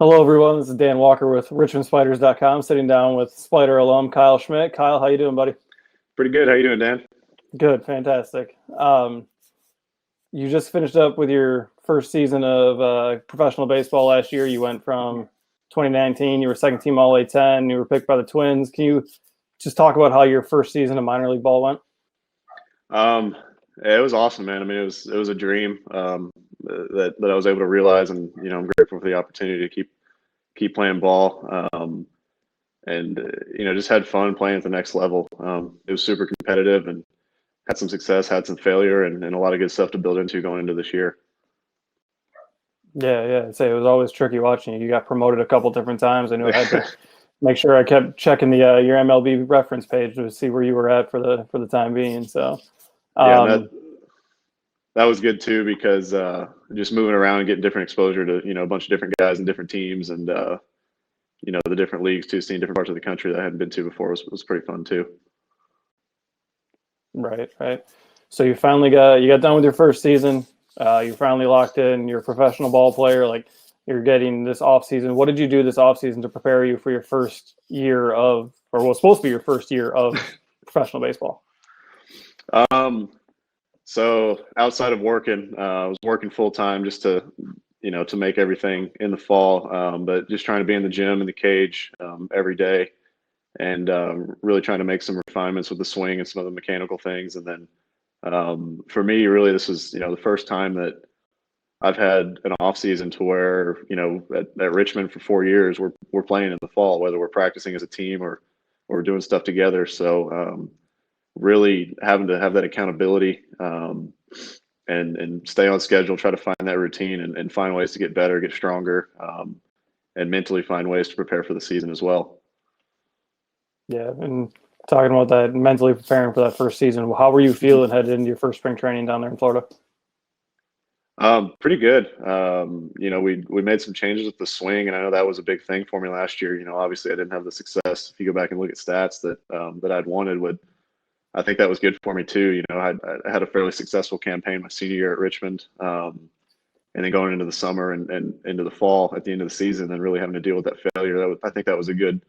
Hello, everyone. This is Dan Walker with RichmondSpiders.com, sitting down with Spider alum Kyle Schmidt. Kyle, how you doing, buddy? Pretty good. How you doing, Dan? Good, fantastic. You just finished up with your first season of professional baseball last year. You went from 2019, you were second team All A10, you were picked by the Twins. Can you just talk about how your first season of minor league ball went? It was awesome, man. I mean, it was a dream that I was able to realize, and I'm grateful for the opportunity to keep playing ball, and just had fun playing at the next level. It was super competitive and had some success, had some failure, and a lot of good stuff to build into going into this year. Yeah. I'd say it was always tricky watching you. You got promoted a couple different times. I knew I had to make sure I kept checking the your MLB reference page to see where you were at for the time being. So, Yeah, and that was good too because just moving around and getting different exposure to a bunch of different guys and different teams and the different leagues too, seeing different parts of the country that I hadn't been to before was pretty fun too. right. So you got done with your first season. You finally locked in. You're a professional ball player. Like you're getting this off season. What did you do this off season to prepare you for your first year of, or what was supposed to be your first year of professional baseball? So outside of working, I was working full time just to make everything in the fall, but just trying to be in the gym in the cage every day, and really trying to make some refinements with the swing and some of the mechanical things. And then for me, really, this was the first time that I've had an off season to where at Richmond for 4 years we're playing in the fall, whether we're practicing as a team or we're doing stuff together. So really having to have that accountability and stay on schedule, try to find that routine and find ways to get better, get stronger, and mentally find ways to prepare for the season as well. Yeah, and talking about that, mentally preparing for that first season, how were you feeling headed into your first spring training down there in Florida? Pretty good. We made some changes with the swing, and I know that was a big thing for me last year. Obviously I didn't have the success. If you go back and look at stats that I'd wanted, I think that was good for me too. I had a fairly successful campaign my senior year at Richmond, and then going into the summer and into the fall at the end of the season, and really having to deal with that failure. I think that was a good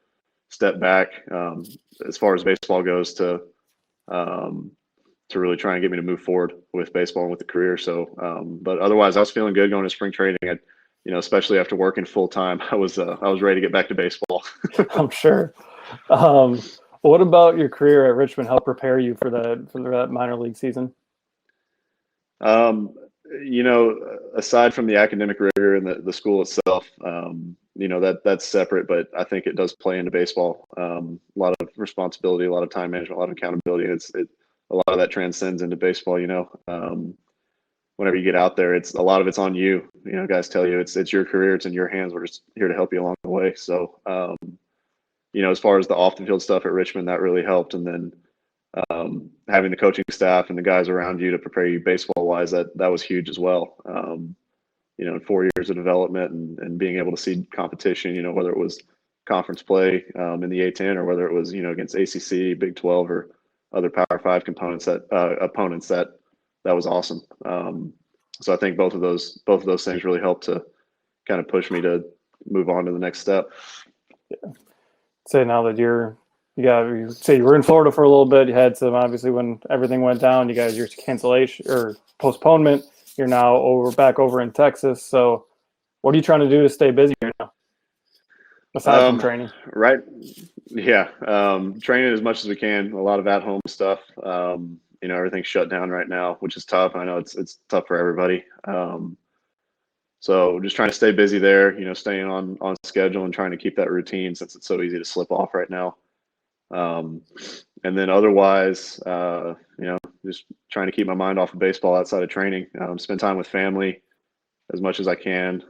step back as far as baseball goes to really try and get me to move forward with baseball and with the career. So, but otherwise, I was feeling good going to spring training. Especially after working full time, I was ready to get back to baseball. I'm sure. What about your career at Richmond helped prepare you for that minor league season? Aside from the academic rigor and the school itself, that's separate, but I think it does play into baseball. A lot of responsibility, a lot of time management, a lot of accountability. A lot of that transcends into baseball. Whenever you get out there, a lot of it's on you. Guys tell you it's your career, it's in your hands. We're just here to help you along the way. So, as far as the off the field stuff at Richmond, that really helped. And then having the coaching staff and the guys around you to prepare you baseball wise, that was huge as well. In 4 years of development and being able to see competition, whether it was conference play in the A10 or whether it was, against ACC, Big 12 or other Power 5 opponents that was awesome. So I think both of those things really helped to kind of push me to move on to the next step. Yeah. Say now that you say you were in Florida for a little bit, you had some, obviously when everything went down, you guys, your cancellation or postponement, you're now back over in Texas. So what are you trying to do to stay busy right now? Aside from training. Right. Yeah. Training as much as we can, a lot of at-home stuff. Everything's shut down right now, which is tough. I know it's tough for everybody. So just trying to stay busy there, staying on schedule and trying to keep that routine since it's so easy to slip off right now. And then otherwise, just trying to keep my mind off of baseball outside of training, spend time with family as much as I can,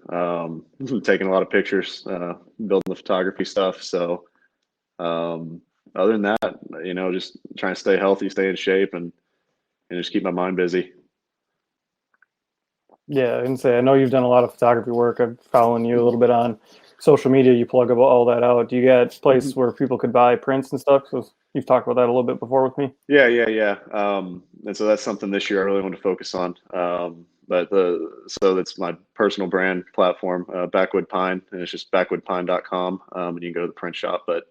taking a lot of pictures, building the photography stuff. So other than that, just trying to stay healthy, stay in shape and just keep my mind busy. Yeah, and say I know you've done a lot of photography work. I'm following you a little bit on social media. You plug all that out. Do you get places where people could buy prints and stuff? So you've talked about that a little bit before with me. Yeah. And so that's something this year I really want to focus on. But so that's my personal brand platform, Backwood Pine, and it's just backwoodpine.com, and you can go to the print shop. But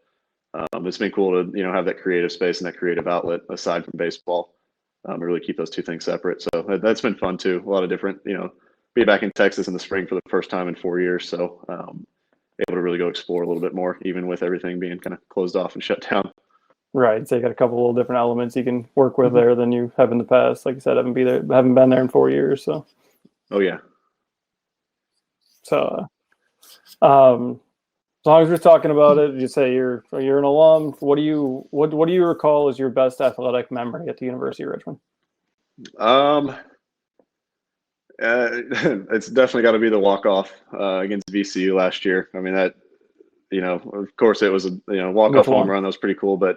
it's been cool to have that creative space and that creative outlet aside from baseball. Really keep those two things separate. So that's been fun too. A lot of different, be back in Texas in the spring for the first time in 4 years. So able to really go explore a little bit more, even with everything being kind of closed off and shut down. Right. So you got a couple little different elements you can work with there than you have in the past. Like you said, haven't been there in 4 years. So. Oh yeah. So, as long as we're talking about it, you say you're an alum. What do you recall as your best athletic memory at the University of Richmond? It's definitely got to be the walk-off against VCU last year. I mean, that, of course it was a walk-off home run. That was pretty cool. But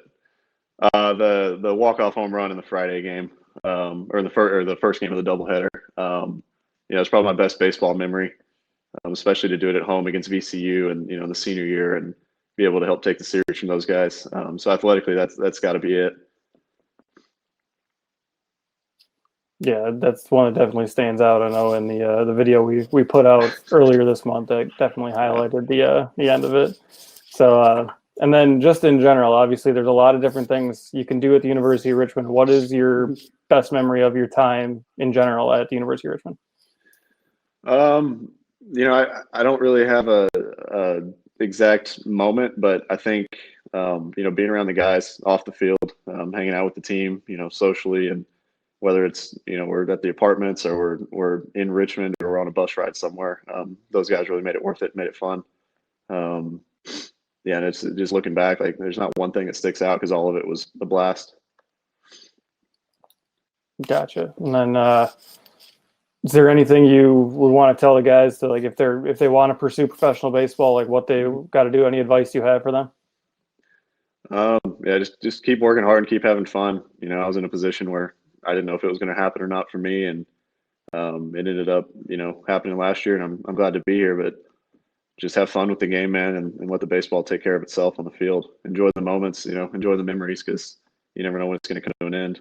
the walk-off home run in the Friday game, or the first game of the doubleheader, it's probably my best baseball memory, especially to do it at home against VCU and the senior year and be able to help take the series from those guys. So athletically, that's got to be it. Yeah, that's one that definitely stands out. I know in the video we put out earlier this month, that definitely highlighted the end of it. So and then just in general, obviously there's a lot of different things you can do at the University of Richmond. What is your best memory of your time in general at the University of Richmond? I don't really have a exact moment, but I think being around the guys off the field, hanging out with the team, socially, and whether it's we're at the apartments or we're in Richmond or we're on a bus ride somewhere, those guys really made it worth it, made it fun. And it's just looking back, like there's not one thing that sticks out because all of it was a blast. Gotcha. And then is there anything you would want to tell the guys to, like, if they want to pursue professional baseball, like what they got to do? Any advice you have for them? Yeah, just keep working hard and keep having fun. I was in a position where I didn't know if it was going to happen or not for me, and it ended up happening last year, and I'm glad to be here. But just have fun with the game, man, and let the baseball take care of itself on the field. Enjoy the moments, enjoy the memories, because you never know when it's going to come to an end.